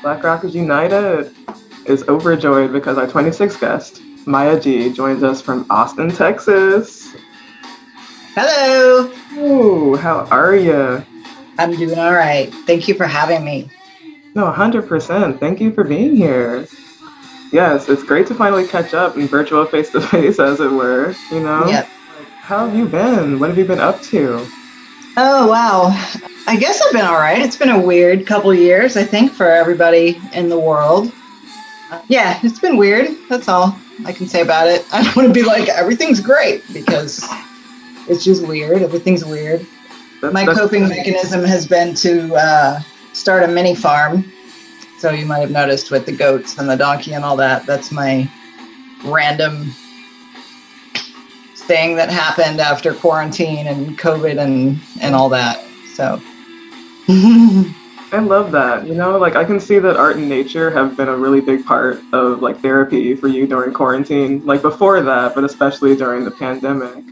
Black Rockers United is overjoyed because our 26th guest, Maya G, joins us from Austin, Texas. Hello. Oh, how are you? I'm doing all right. Thank you for having me. No, 100%. Thank you for being here. Yes, it's great to finally catch up in virtual face-to-face, as it were, you know? Yep. How have you been? What have you been up to? Oh, wow. I guess I've been all right. It's been a weird couple years, I think, for everybody in the world. Yeah, it's been weird. That's all I can say about it. I don't want to be like, everything's great, because it's just weird. Everything's weird. My coping mechanism has been to start a mini farm. So you might have noticed with the goats and the donkey and all that, that's my random thing that happened after quarantine and COVID and all that. So I love that. You know, like I can see that art and nature have been a really big part of like therapy for you during quarantine, like before that, but especially during the pandemic.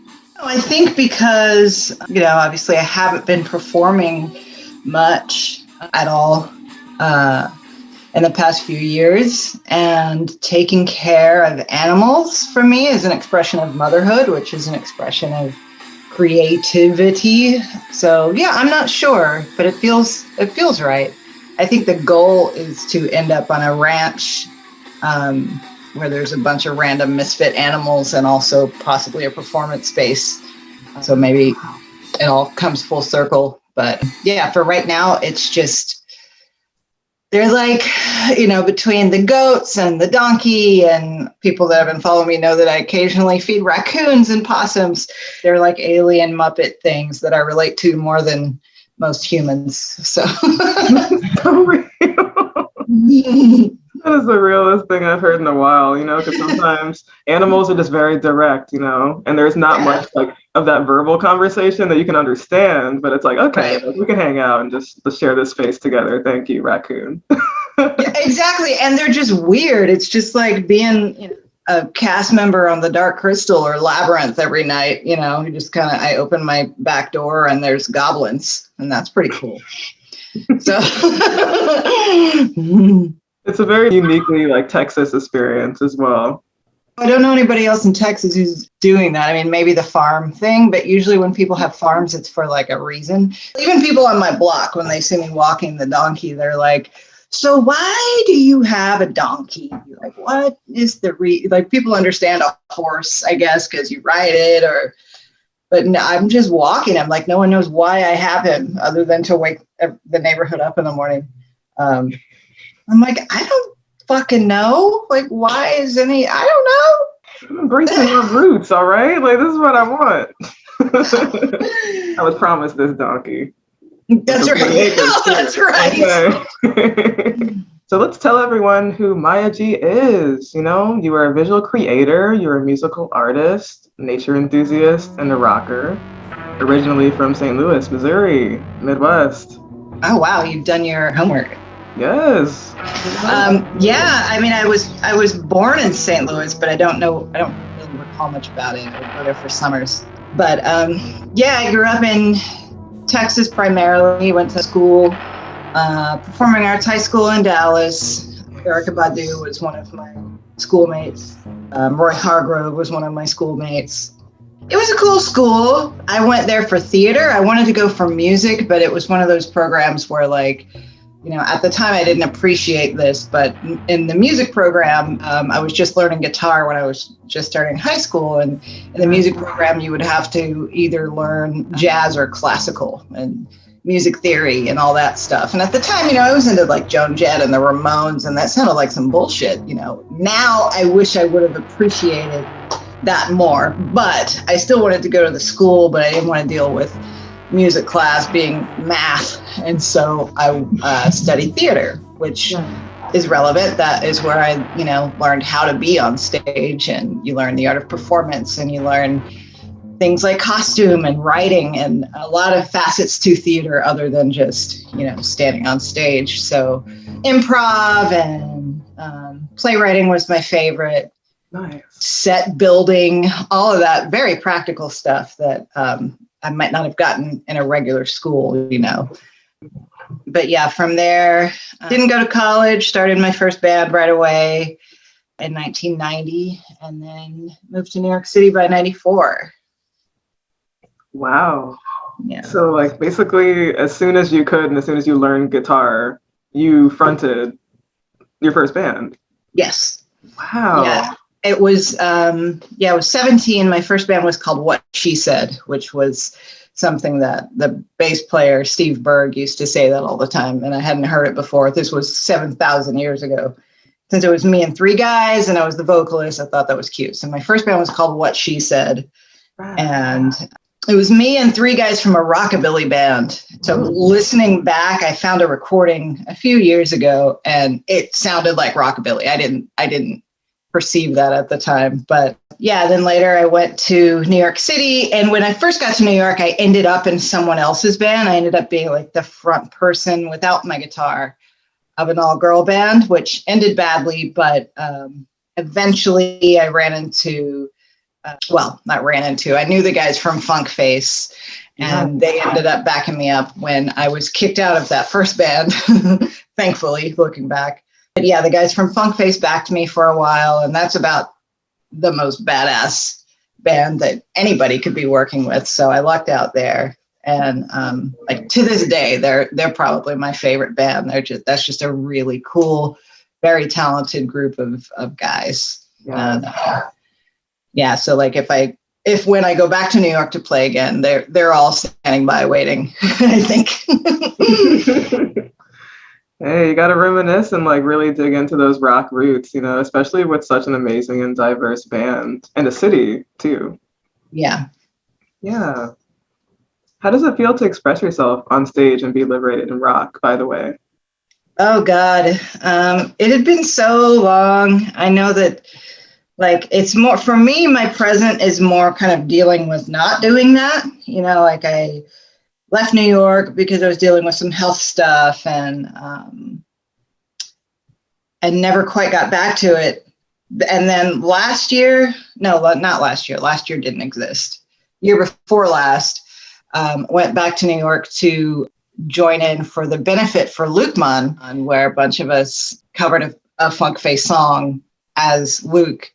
I think because, obviously I haven't been performing much at all in the past few years, and taking care of animals for me is an expression of motherhood, which is an expression of creativity. So yeah, I'm not sure, but it feels right. I think the goal is to end up on a ranch where there's a bunch of random misfit animals and also possibly a performance space. So maybe it all comes full circle. But yeah, for right now, it's just, they're like, between the goats and the donkey, and people that have been following me know that I occasionally feed raccoons and possums. They're like alien Muppet things that I relate to more than most humans. So. So real. That is the realest thing I've heard in a while, because sometimes animals are just very direct, and there's not much like of that verbal conversation that you can understand, but it's like, okay, right. we can hang out and just share this space together. Thank you, raccoon. Yeah, exactly. And they're just weird. It's just like being a cast member on the Dark Crystal or Labyrinth every night, you just I open my back door and there's goblins, and that's pretty cool. So it's a very uniquely like Texas experience as well. I don't know anybody else in Texas who's doing that. I mean, maybe the farm thing, but usually when people have farms, it's for like a reason. Even people on my block, when they see me walking the donkey, they're like, so why do you have a donkey? Like, what is the like, people understand a horse, I guess, because you ride it, but no, I'm just walking him. Like, no one knows why I have him other than to wake the neighborhood up in the morning. I'm like, I don't fucking know. Like, why is I don't know. I'm embracing my roots, all right? Like, this is what I want. I was promised this donkey. That's right. Oh, that's right. Okay. So let's tell everyone who Maya G is. You are a visual creator, you're a musical artist, nature enthusiast, and a rocker. Originally from St. Louis, Missouri, Midwest. Oh, wow. You've done your homework. Yes. Yeah, I mean, I was born in St. Louis, but I don't really recall much about it. I would go there for summers. But yeah, I grew up in Texas primarily, went to school, performing arts high school in Dallas. Erykah Badu was one of my schoolmates. Roy Hargrove was one of my schoolmates. It was a cool school. I went there for theater. I wanted to go for music, but it was one of those programs where like, at the time I didn't appreciate this, but in the music program, I was just learning guitar when I was just starting high school. And in the music program, you would have to either learn jazz or classical and music theory and all that stuff. And at the time, I was into like Joan Jett and the Ramones, and that sounded like some bullshit, Now I wish I would have appreciated that more, but I still wanted to go to the school, but I didn't want to deal with music class being math, and so I studied theater, which is relevant. That is where I learned how to be on stage, and you learn the art of performance, and you learn things like costume and writing and a lot of facets to theater other than just standing on stage. So improv and playwriting was my favorite. Nice. Set building, all of that very practical stuff that I might not have gotten in a regular school, But yeah, from there, didn't go to college, started my first band right away in 1990, and then moved to New York City by 94. Wow. Yeah. So like basically as soon as you could and as soon as you learned guitar, you fronted your first band. Yes. Wow. Yeah. It was I was 17. My first band was called What She Said, which was something that the bass player Steve Berg used to say that all the time, and I hadn't heard it before. This was 7,000 years ago. Since it was me and three guys and I was the vocalist, I thought that was cute. So my first band was called What She Said. Wow. And it was me and three guys from a rockabilly band. So listening back, I found a recording a few years ago and it sounded like rockabilly. I didn't perceive that at the time. But yeah, then later I went to New York City. And when I first got to New York, I ended up in someone else's band. I ended up being like the front person without my guitar of an all-girl band, which ended badly. But eventually I ran into, I knew the guys from Funk Face. And they ended up backing me up when I was kicked out of that first band, thankfully, looking back. But yeah, the guys from Funk Face backed me for a while, and that's about the most badass band that anybody could be working with. So I lucked out there, and like to this day, they're probably my favorite band. That's just a really cool, very talented group of guys. Yeah. So like if when I go back to New York to play again, they're all standing by waiting, I think. Hey, you got to reminisce and like really dig into those rock roots, especially with such an amazing and diverse band and a city too. Yeah. Yeah. How does it feel to express yourself on stage and be liberated in rock, by the way? Oh God. It had been so long. I know that like it's more for me, my present is more kind of dealing with not doing that. Like I left New York because I was dealing with some health stuff and never quite got back to it. And then last year didn't exist. Year before last, went back to New York to join in for the benefit for Lukeman, where a bunch of us covered a Funk Face song as Luke.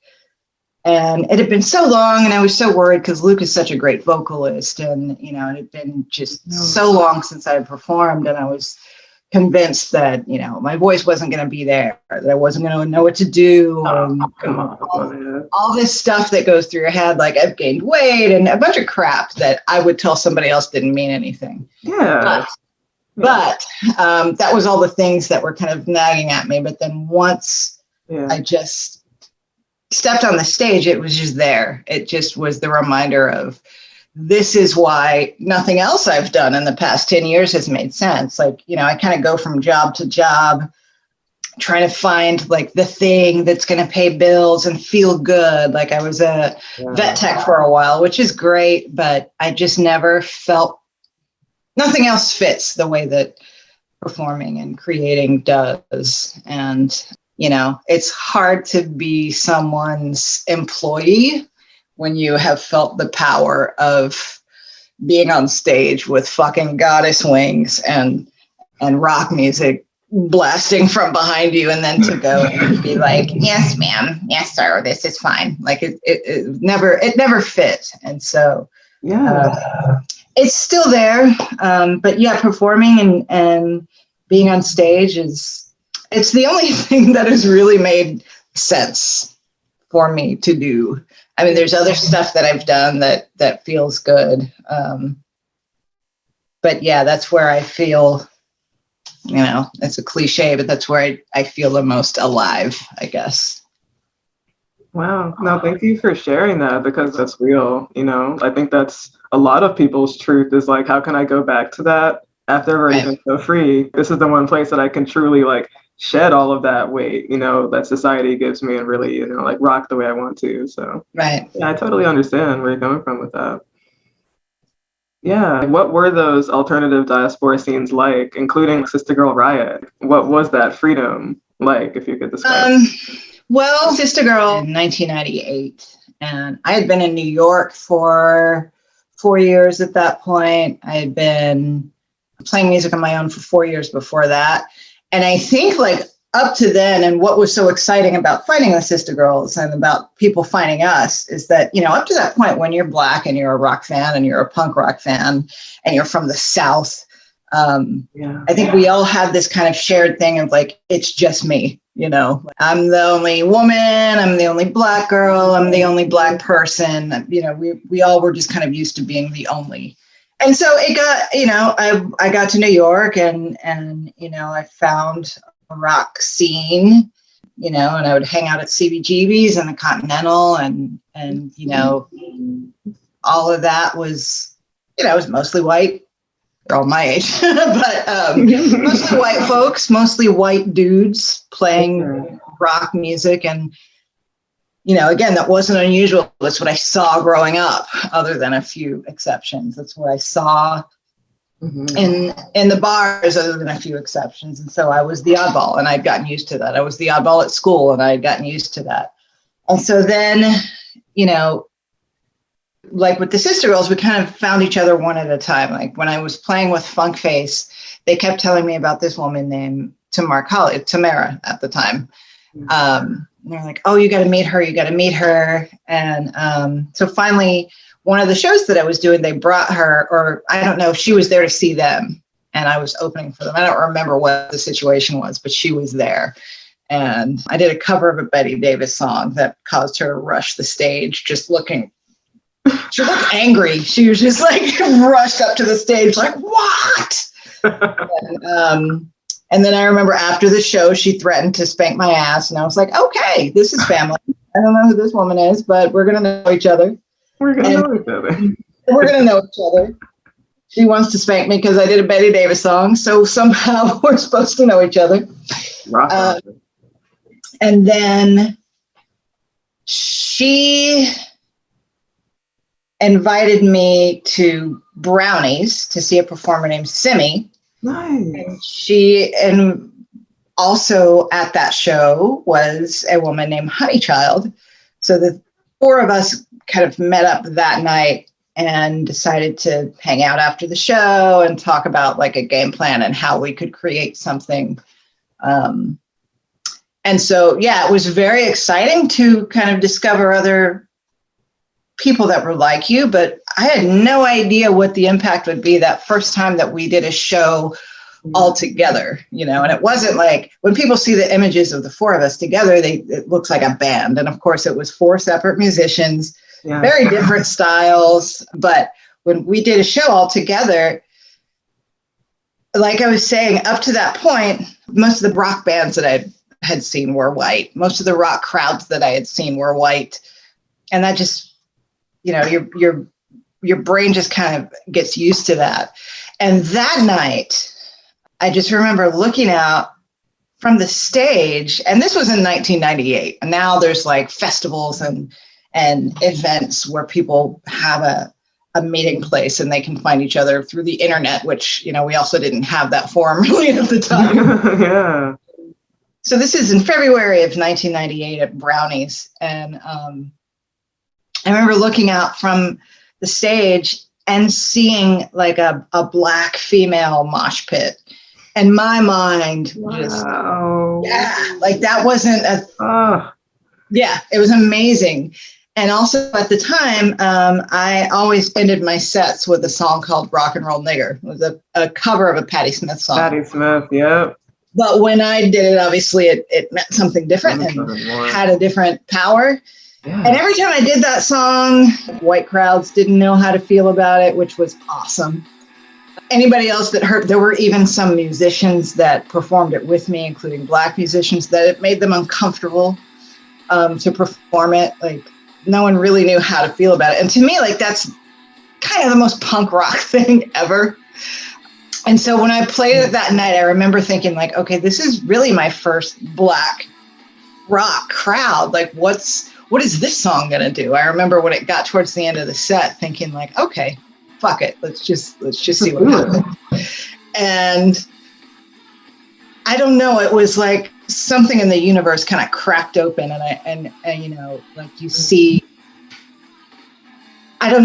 And it had been so long, and I was so worried because Luke is such a great vocalist, and it had been just so long since I had performed, and I was convinced that my voice wasn't going to be there, that I wasn't going to know what to do. All this stuff that goes through your head, like I've gained weight and a bunch of crap that I would tell somebody else didn't mean anything. Yeah. But that was all the things that were kind of nagging at me. But then once I just stepped on the stage, it was just there. It just was the reminder of this is why nothing else I've done in the past 10 years has made sense. Like, I kind of go from job to job, trying to find like the thing that's going to pay bills and feel good. Like I was a vet tech for a while, which is great, but I just never felt nothing else fits the way that performing and creating does. And it's hard to be someone's employee when you have felt the power of being on stage with fucking goddess wings and rock music blasting from behind you, and then to go and be like, yes, ma'am, yes, sir, this is fine. Like it never fit. And so it's still there. But yeah, performing and being on stage it's the only thing that has really made sense for me to do. I mean, there's other stuff that I've done that feels good. But yeah, that's where I feel, it's a cliche, but that's where I feel the most alive, I guess. Wow. No, thank you for sharing that, because that's real. I think that's a lot of people's truth is like, how can I go back to that after I've already been so free? This is the one place that I can truly like shed all of that weight, that society gives me and really, like rock the way I want to. So right. Yeah, I totally understand where you're coming from with that. Yeah. What were those alternative diaspora scenes like, including Sista Grrrl Riot? What was that freedom like, if you could describe? Well, Sista Grrrl in 1998, and I had been in New York for 4 years at that point. I had been playing music on my own for 4 years before that. And I think like up to then, and what was so exciting about finding the Sista Grrrls and about people finding us is that, you know, up to that point when you're Black and you're a rock fan and you're a punk rock fan and you're from the South, I think we all had this kind of shared thing of like, it's just me, you know, I'm the only woman, I'm the only Black girl, I'm the only Black person, you know, we all were just kind of used to being the only. And so it got, you know, I got to New York and, you know, I found a rock scene, you know, and I would hang out at CBGB's and the Continental and, you know, all of that was, you know, it was mostly white. They're all my age, but mostly white folks, mostly white dudes playing rock music. And, you know, again, that wasn't unusual. That's what I saw growing up, other than a few exceptions. That's what I saw in the bars, other than a few exceptions. And so I was the oddball, and I'd gotten used to that. I was the oddball at school, and I had gotten used to that. And so then, you know, like with the Sista Grrrls, we kind of found each other one at a time. Like when I was playing with Funk Face, they kept telling me about this woman named Tamara at the time. And they're like, oh, you got to meet her. You got to meet her. And so finally, one of the shows that I was doing, they brought her, or I don't know, she was there to see them. And I was opening for them. I don't remember what the situation was, but she was there. And I did a cover of a Betty Davis song that caused her to rush the stage, just looking. She looked angry. She was just like rushed up to the stage, like, what? And then I remember after the show, she threatened to spank my ass. And I was like, okay, this is family. I don't know who this woman is, but we're going to know each other. We're going to know each other. She wants to spank me because I did a Betty Davis song. So somehow we're supposed to know each other. And then she invited me to Brownies to see a performer named Simi. Nice. And also at that show was a woman named Honeychild. So the four of us kind of met up that night and decided to hang out after the show and talk about like a game plan and how we could create something. And so, yeah, it was very exciting to kind of discover other people that were like you, but I had no idea what the impact would be that first time that we did a show all together, you know. And it wasn't like when people see the images of the four of us together, it looks like a band. And of course it was four separate musicians, very different styles. But when we did a show all together, like I was saying, up to that point, most of the rock bands that I had seen were white. Most of the rock crowds that I had seen were white. And that just, you know, your brain just kind of gets used to that. And that night, I just remember looking out from the stage, and this was in 1998. And now there's like festivals and events where people have a meeting place and they can find each other through the internet, which, you know, we also didn't have that forum really at the time. Yeah. So this is in February of 1998 at Brownies. And I remember looking out from the stage and seeing like a Black female mosh pit. And my mind just, like that wasn't it was amazing. And also at the time, I always ended my sets with a song called Rock and Roll Nigger. It was a cover of a Patti Smith song. Patti Smith, yeah. But when I did it, obviously it meant something different and had a different power. Yeah. And every time I did that song, white crowds didn't know how to feel about it, which was awesome. Anybody else that heard, there were even some musicians that performed it with me, including Black musicians, that it made them uncomfortable to perform it. Like no one really knew how to feel about it. And to me, like that's kind of the most punk rock thing ever. And so when I played it that night, I remember thinking like, okay, this is really my first Black rock crowd. Like what is this song going to do? I remember when it got towards the end of the set thinking like, okay, fuck it. Let's just see what happens. And I don't know, it was like something in the universe kind of cracked open and you know, like you see, I don't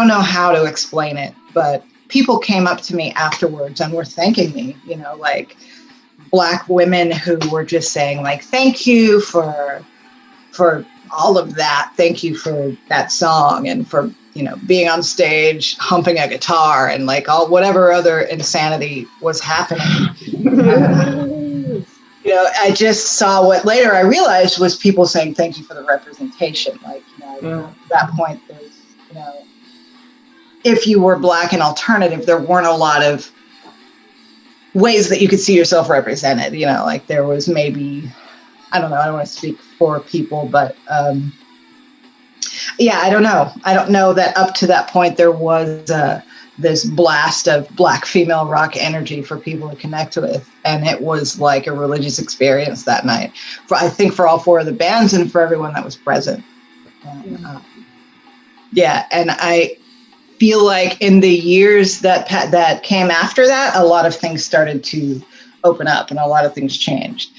know how to explain it, but people came up to me afterwards and were thanking me, you know, like Black women who were just saying like, thank you for all of that. Thank you for that song and for, you know, being on stage, humping a guitar and like all whatever other insanity was happening. You know, I just saw what later I realized was people saying thank you for the representation. Like, you know, at that point, there's, you know, if you were Black and alternative, there weren't a lot of ways that you could see yourself represented. You know, like there was maybe, I don't know, I don't want to speak for people, but yeah, I don't know. I don't know that up to that point there was this blast of Black female rock energy for people to connect with. And it was like a religious experience that night. I think for all four of the bands and for everyone that was present. Yeah, and I feel like in the years that came after that, a lot of things started to open up and a lot of things changed.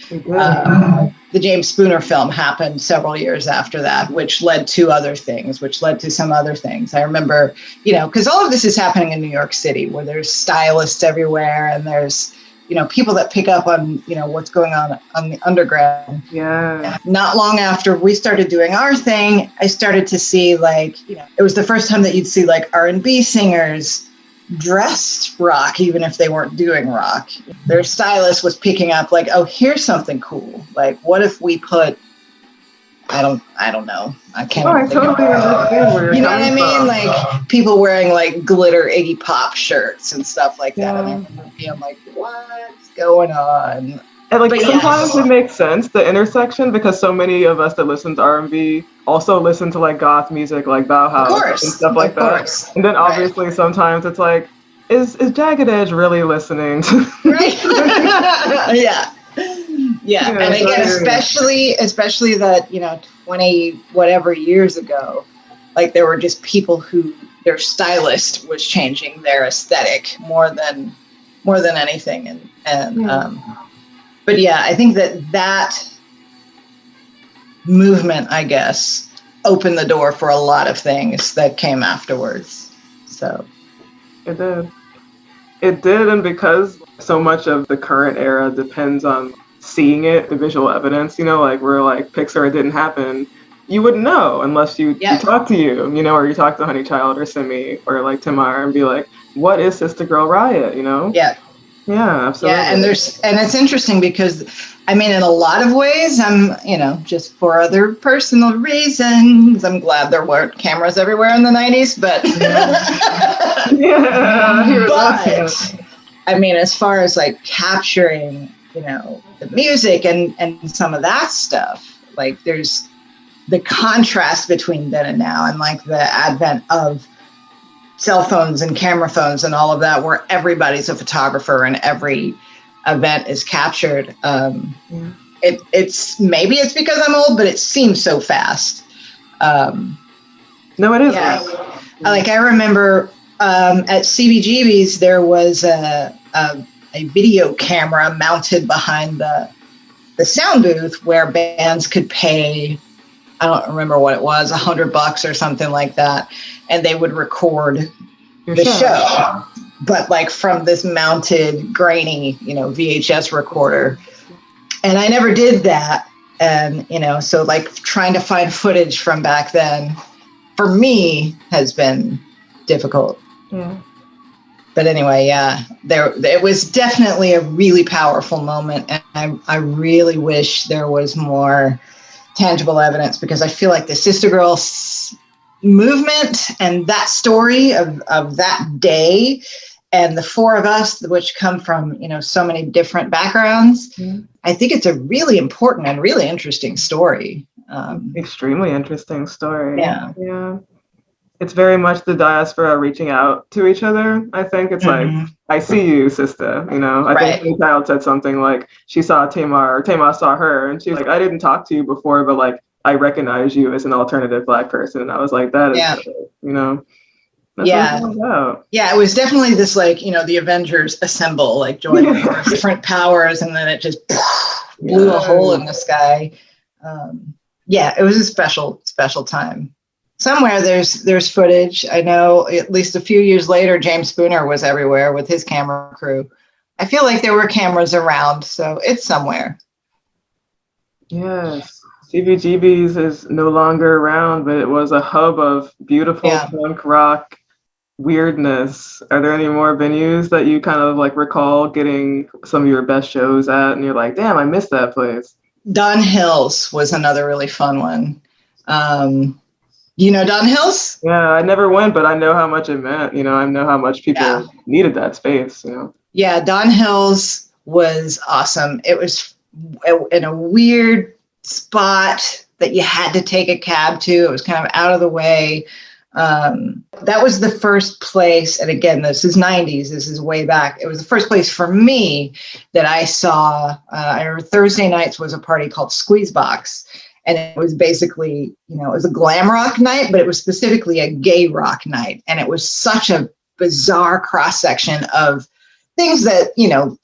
The James Spooner film happened several years after that, which led to other things, which led to some other things. I remember, you know, because all of this is happening in New York City where there's stylists everywhere and there's, you know, people that pick up on, you know, what's going on the underground. Yeah. Not long after we started doing our thing, I started to see like, you know, it was the first time that you'd see like R&B singers dressed rock, even if they weren't doing rock. Their stylist was picking up like, oh, here's something cool. Like, what if we put, I don't know. I can't. I totally understand where you're you know what I mean? from. Like people wearing like glitter Iggy Pop shirts and stuff like that. Yeah. And I remember being like, what's going on? And like But sometimes yes. it makes sense, the intersection, because so many of us that listen to R&B also listen to like goth music like Bauhaus and stuff like that. And then obviously sometimes it's like, is Jagged Edge really listening to Right. Yeah. And again, especially that, you know, 20 whatever years ago, like there were just people who their stylist was changing their aesthetic more than anything. But yeah, I think that movement, I guess, opened the door for a lot of things that came afterwards. So It did, and because so much of the current era depends on seeing it, the visual evidence, you know, like we're like Pixar, it didn't happen. You wouldn't know unless you talk to you know, or you talk to Honey Child or Simi or like Timar and be like, what is Sista Grrrl Riot, you know? Yeah. Yeah, absolutely. Yeah, and it's interesting because, I mean, in a lot of ways, I'm, you know, just for other personal reasons, I'm glad there weren't cameras everywhere in the 90s, but but I mean, as far as like capturing, you know, the music and some of that stuff, like there's the contrast between then and now, and like the advent of cell phones and camera phones and all of that, where everybody's a photographer and every event is captured. It's maybe it's because I'm old, but it seems so fast. No, it is. Yeah. Like I remember at CBGB's, there was a video camera mounted behind the sound booth where bands could pay, I don't remember what it was, $100 or something like that. And they would record the show, but like from this mounted grainy, you know, VHS recorder. And I never did that. And, you know, so like trying to find footage from back then for me has been difficult. Yeah. But anyway, yeah, it was definitely a really powerful moment. And I really wish there was more tangible evidence, because I feel like the Sista Grrrl movement and that story of that day and the four of us, which come from, you know, so many different backgrounds, I think it's a really important and really interesting story. Extremely interesting story. Yeah. Yeah. It's very much the diaspora reaching out to each other. I think it's like, I see you, sister, you know. I think the child said something like she saw Tamar, or Tamar saw her, and she's like, I didn't talk to you before, but like I recognize you as an alternative Black person. And I was like, that is, you know. That's what it's all about. Yeah, it was definitely this, like, you know, the Avengers assemble, like join different powers, and then it just blew a hole in the sky. Yeah, it was a special time. somewhere there's footage. I know at least a few years later, James Spooner was everywhere with his camera crew. I feel like there were cameras around, so it's somewhere. Yes. CBGB's is no longer around, but it was a hub of beautiful punk rock weirdness. Are there any more venues that you kind of like recall getting some of your best shows at and you're like, damn, I missed that place? Don Hills was another really fun one. You know Don Hills? Yeah, I never went, but I know how much it meant. You know, I know how much people needed that space, you know. Yeah, Don Hills was awesome. It was in a weird spot that you had to take a cab to. It was kind of out of the way. That was the first place, and again, this is 90s, this is way back. It was the first place for me that I saw, I remember Thursday nights was a party called Squeezebox, and it was basically, you know, it was a glam rock night, but it was specifically a gay rock night, and it was such a bizarre cross-section of things that, you know,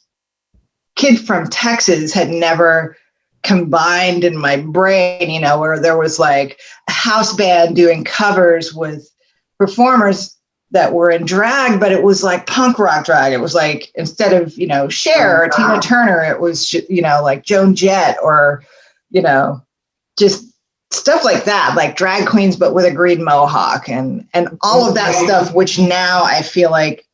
kid from Texas had never combined in my brain, you know, where there was like a house band doing covers with performers that were in drag, but it was like punk rock drag. It was like, instead of, you know, Cher or Tina Turner, it was, you know, like Joan Jett or, you know, just stuff like that, like drag queens, but with a green mohawk and all of that stuff, which now I feel like,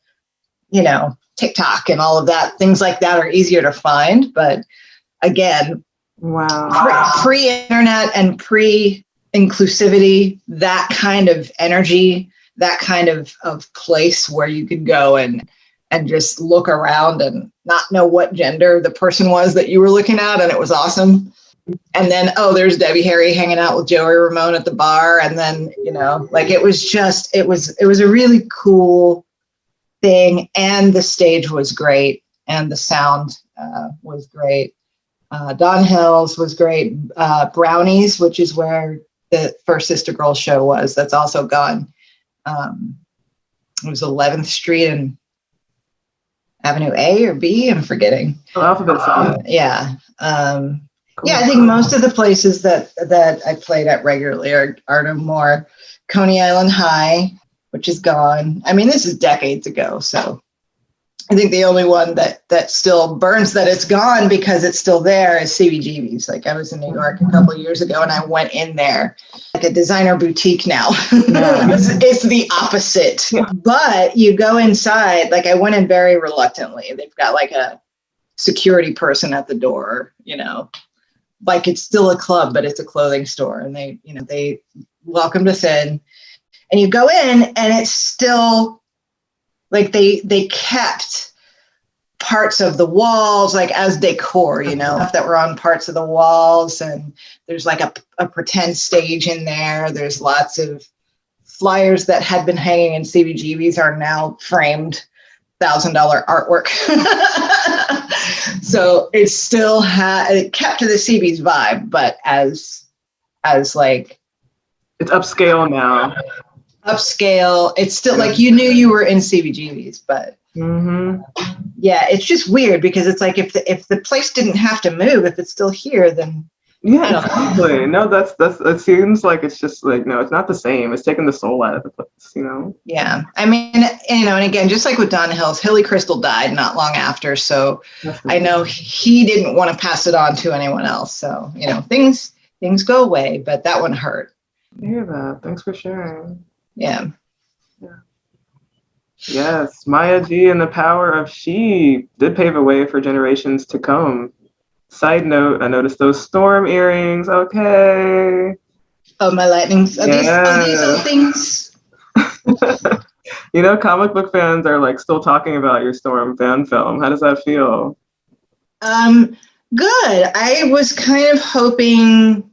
you know, TikTok and all of that, things like that are easier to find. But again, pre-internet and pre-inclusivity, that kind of energy, that kind of place where you could go and just look around and not know what gender the person was that you were looking at, and it was awesome. And then, oh, there's Debbie Harry hanging out with Joey Ramone at the bar, and then, you know, like it was a really cool thing, and the stage was great, and the sound was great. Don Hills was great. Brownies, which is where the first Sista Grrrl show was, that's also gone. It was 11th Street and Avenue A or B, I'm forgetting. Yeah. Cool. Yeah, I think most of the places that I played at regularly are no more. Coney Island High, which is gone. I mean, this is decades ago, so I think the only one that still burns that it's gone because it's still there is CBGB's. Like, I was in New York a couple of years ago and I went in there, like a designer boutique now. It's the opposite. Yeah. But you go inside, like I went in very reluctantly. They've got like a security person at the door, you know, like it's still a club, but it's a clothing store. And they, you know, they welcomed us in, and you go in and it's still like they kept parts of the walls like as decor, you know, that were on parts of the walls. And there's like a pretend stage in there. There's lots of flyers that had been hanging in CBGB's are now framed $1,000 artwork. So it still it kept to the CB's vibe, but as like, it's upscale now. Upscale. It's still like you knew you were in CBGB's, but yeah, it's just weird because it's like if the place didn't have to move, if it's still here, then yeah, exactly. No, that's it seems like it's just like, no, it's not the same. It's taking the soul out of the place, you know? Yeah. I mean, you know, and again, just like with Don Hills, Hilly Crystal died not long after. So I know he didn't want to pass it on to anyone else. So, you know, things go away, but that one hurt. I hear that. Thanks for sharing. Yeah. Yes, Maya G and the power of she did pave a way for generations to come. Side note, I noticed those storm earrings. Okay. Oh, my lightnings. Are these all things? You know, comic book fans are like still talking about your Storm fan film. How does that feel? Good. I was kind of hoping,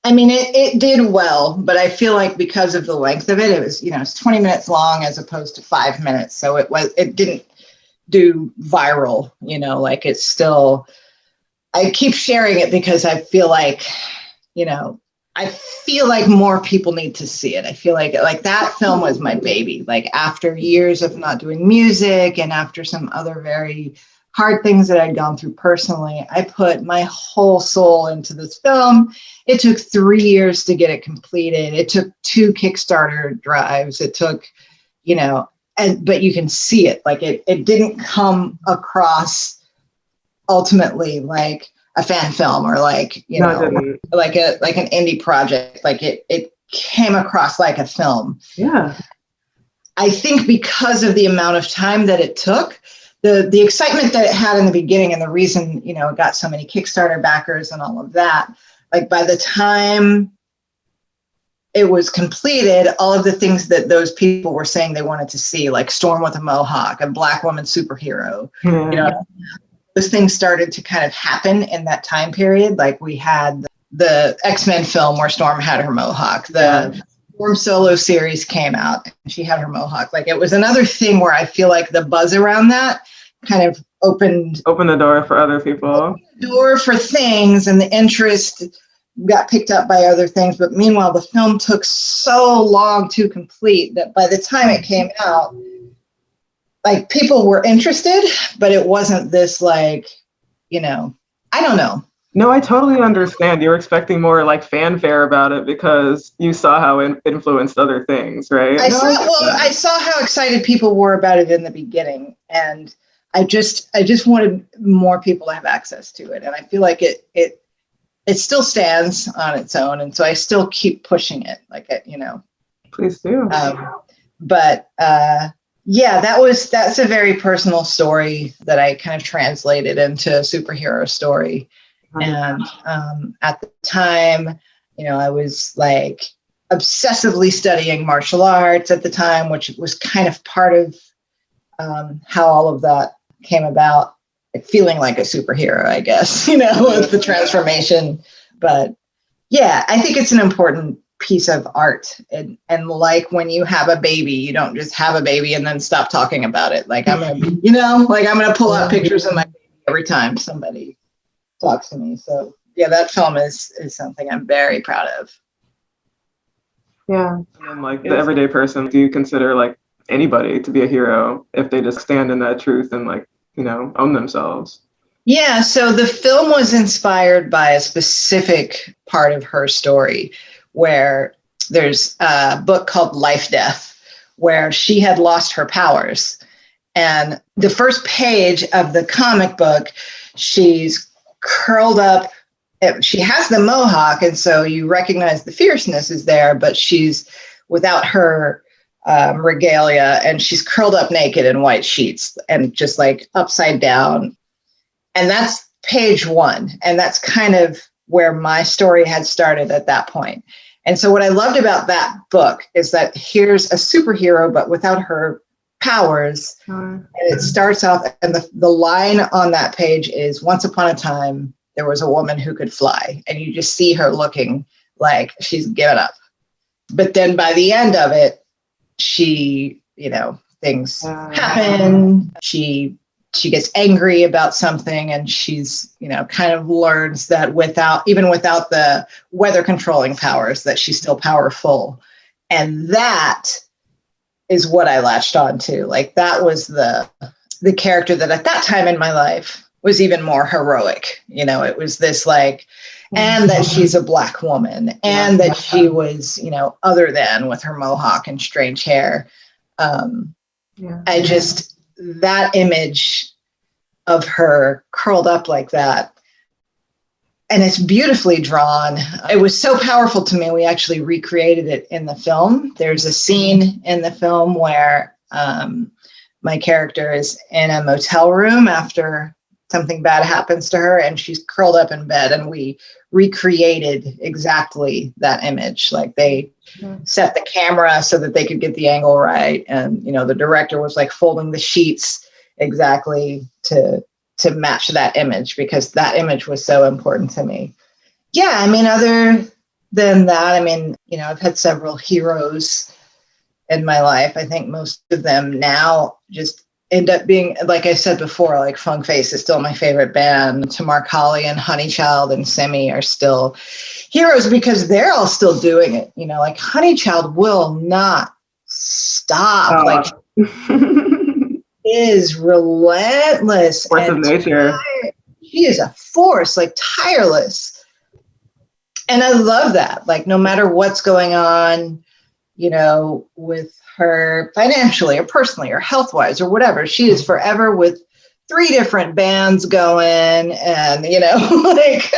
I mean, it did well, but I feel like because of the length of it, it was, you know, it's 20 minutes long as opposed to 5 minutes. So it didn't do viral, you know, like it's still, I keep sharing it because I feel like, you know, I feel like more people need to see it. I feel like that film was my baby. Like after years of not doing music and after some other very hard things that I'd gone through personally. I put my whole soul into this film. It took 3 years to get it completed. It took 2 Kickstarter drives. It took, you know, but you can see it. Like it didn't come across ultimately like a fan film or like, you know, like an indie project. Like it came across like a film. Yeah. I think because of the amount of time that it took, the excitement that it had in the beginning and the reason, you know, it got so many Kickstarter backers and all of that, like by the time it was completed, all of the things that those people were saying they wanted to see, like Storm with a Mohawk, a Black woman superhero, you know, those things started to kind of happen in that time period. Like we had the X-Men film where Storm had her Mohawk, the Storm solo series came out and she had her Mohawk. Like it was another thing where I feel like the buzz around that kind of opened the door for other people. Door for things, and the interest got picked up by other things. But meanwhile, the film took so long to complete that by the time it came out, like people were interested, but it wasn't this like, you know, I don't know. No, I totally understand. You were expecting more like fanfare about it because you saw how it influenced other things, right? I saw how excited people were about it in the beginning, and I just wanted more people to have access to it, and I feel like it still stands on its own, and so I still keep pushing it, like it, you know. Please do. Yeah, that's a very personal story that I kind of translated into a superhero story. And at the time, you know, I was like obsessively studying martial arts at the time, which was kind of part of how all of that came about, like feeling like a superhero, I guess, you know, with the transformation. But yeah, I think it's an important piece of art. And like when you have a baby, you don't just have a baby and then stop talking about it. Like I'm gonna pull out pictures of my baby every time somebody talks to me. So yeah, that film is something I'm very proud of. Yeah. And then like the everyday person, do you consider like anybody to be a hero if they just stand in that truth and like, you know, own themselves? Yeah, so the film was inspired by a specific part of her story where there's a book called Life Death where she had lost her powers. And the first page of the comic book, she's curled up. She has the mohawk, and so you recognize the fierceness is there, but she's without her regalia, and she's curled up naked in white sheets and just like upside down. And that's page 1. And that's kind of where my story had started at that point. And so what I loved about that book is that here's a superhero, but without her powers. And it starts off, and the line on that page is, once upon a time, there was a woman who could fly. And you just see her looking like she's given up. But then by the end of it, she, you know, things happen. She gets angry about something, and she's, you know, kind of learns that even without the weather controlling powers, that she's still powerful. And that is what I latched on to. Like that was the character that at that time in my life was even more heroic. You know, it was this like, and that she's a Black woman, and that she was, you know, other than with her mohawk and strange hair. That image of her curled up like that, and it's beautifully drawn. It was so powerful to me. We actually recreated it in the film. There's a scene in the film where my character is in a motel room after something bad happens to her, and she's curled up in bed, and we recreated exactly that image. Like they set the camera so that they could get the angle right. And, you know, the director was like folding the sheets exactly to match that image, because that image was so important to me. Yeah, I mean, other than that, I mean, you know, I've had several heroes in my life. I think most of them now just end up being, like I said before, like Funk Face is still my favorite band. Tamar Kali and Honeychild and Simi are still heroes because they're all still doing it. You know, like Honeychild will not stop. Like is relentless. Force of nature. She is a force, like tireless. And I love that. Like, no matter what's going on, you know, with her financially or personally or health-wise or whatever, she is forever with 3 different bands going and, you know, like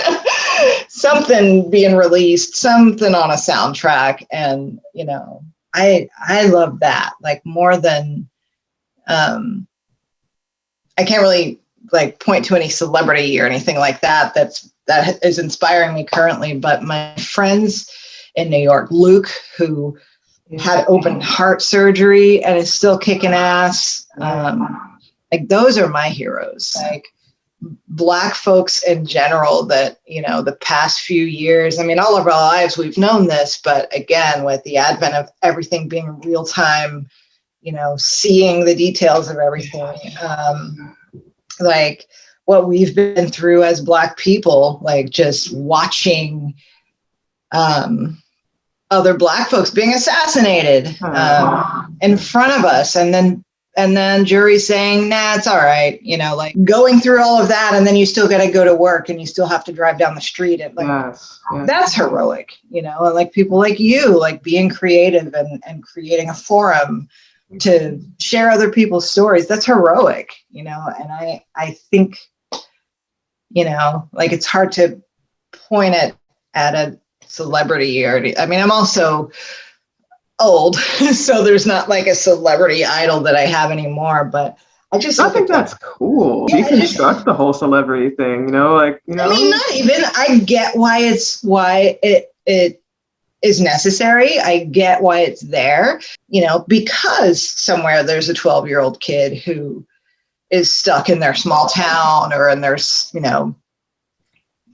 something being released, something on a soundtrack. And, you know, I love that, like, more than, I can't really like point to any celebrity or anything like that that is inspiring me currently, but my friends in New York, Luke, who had open heart surgery and is still kicking ass. Like, those are my heroes. Like, Black folks in general that, you know, the past few years, I mean, all of our lives we've known this, but again, with the advent of everything being real time, you know, seeing the details of everything, like what we've been through as Black people, like just watching other Black folks being assassinated in front of us, and then jury saying, nah, it's all right, you know, like going through all of that, and then you still got to go to work and you still have to drive down the street, and like that's heroic, you know. And like people like you, like being creative and creating a forum to share other people's stories, that's heroic, you know. And I think, you know, like, it's hard to point at a celebrity, or I mean, I'm also old, so there's not like a celebrity idol that I have anymore, but I think that's cool. You construct the whole celebrity thing, you know, like, you know. I mean, not even, I get why it is necessary. I get why it's there, you know, because somewhere there's a 12-year-old kid who is stuck in their small town or in their, you know,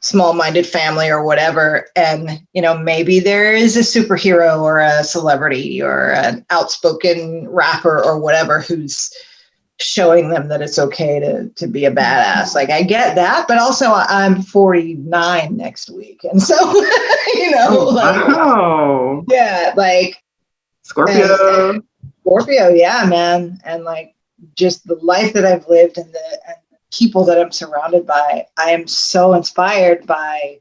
small-minded family or whatever. And, you know, maybe there is a superhero or a celebrity or an outspoken rapper or whatever who's showing them that it's okay to be a badass. Like, I get that, but also I'm 49 next week. And so, you know, wow. Yeah, like Scorpio. Scorpio, yeah, man. And like, just the life that I've lived and the people that I'm surrounded by, I am so inspired by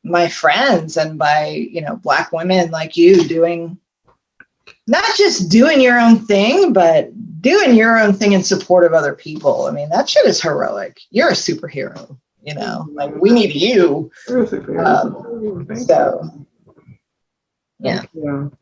my friends and by, you know, Black women like you doing, not just doing your own thing, but doing your own thing in support of other people. I mean, that shit is heroic. You're a superhero, you know, like, we need you. You're a superhero. So, yeah.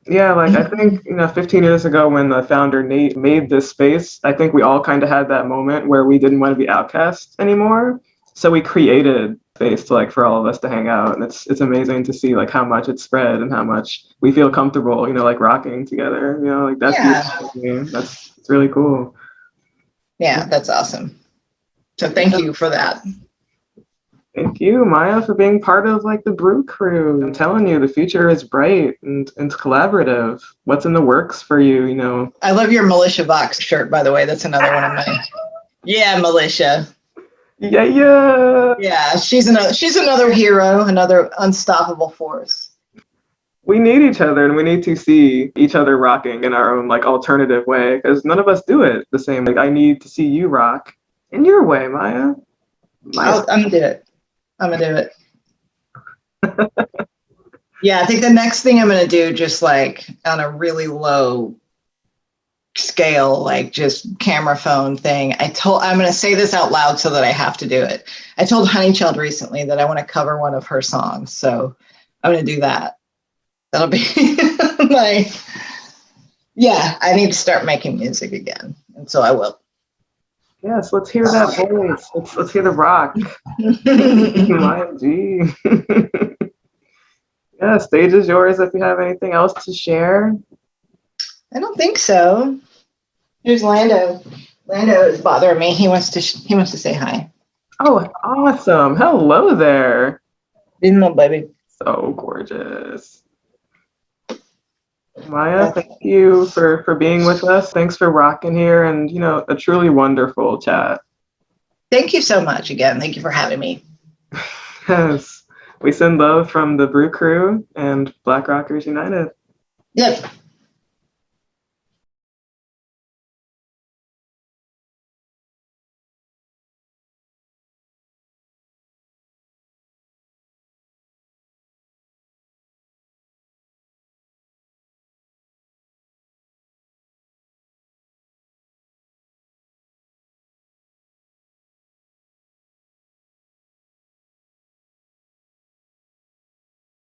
Yeah, like, I think, you know, 15 years ago when the founder Nate made this space, I think we all kind of had that moment where we didn't want to be outcasts anymore. So we created space to, like, for all of us to hang out. And it's amazing to see, like, how much it's spread and how much we feel comfortable, you know, like, rocking together, you know, like, that's it's really cool. Yeah, that's awesome. So thank you for that. Thank you, Maya, for being part of, like, the Brew Crew. I'm telling you, the future is bright and it's collaborative. What's in the works for you, you know? I love your Militia Vox shirt, by the way. That's another one of my... Yeah, Militia. Yeah, she's another hero, another unstoppable force. We need each other, and we need to see each other rocking in our own, like, alternative way, because none of us do it the same. Like, I need to see you rock in your way, Maya. I'm gonna do it. Yeah, I think the next thing I'm gonna do, just like on a really low scale, like just camera phone thing. I'm gonna say this out loud so that I have to do it. I told Honeychild recently that I want to cover one of her songs, so I'm gonna do that. That'll be I need to start making music again, and so I will. Yes, let's hear that voice. Let's hear the rock. My G. Yeah, stage is yours if you have anything else to share. I don't think so. Here's Lando. Lando is bothering me. He wants to say hi. Oh, awesome. Hello there. Hello, baby. So gorgeous. Maya, thank you for being with us. Thanks for rocking here, and, you know, a truly wonderful chat. Thank you so much again. Thank you for having me. Yes. We send love from the Brew Crew and Black Rockers United. Yep.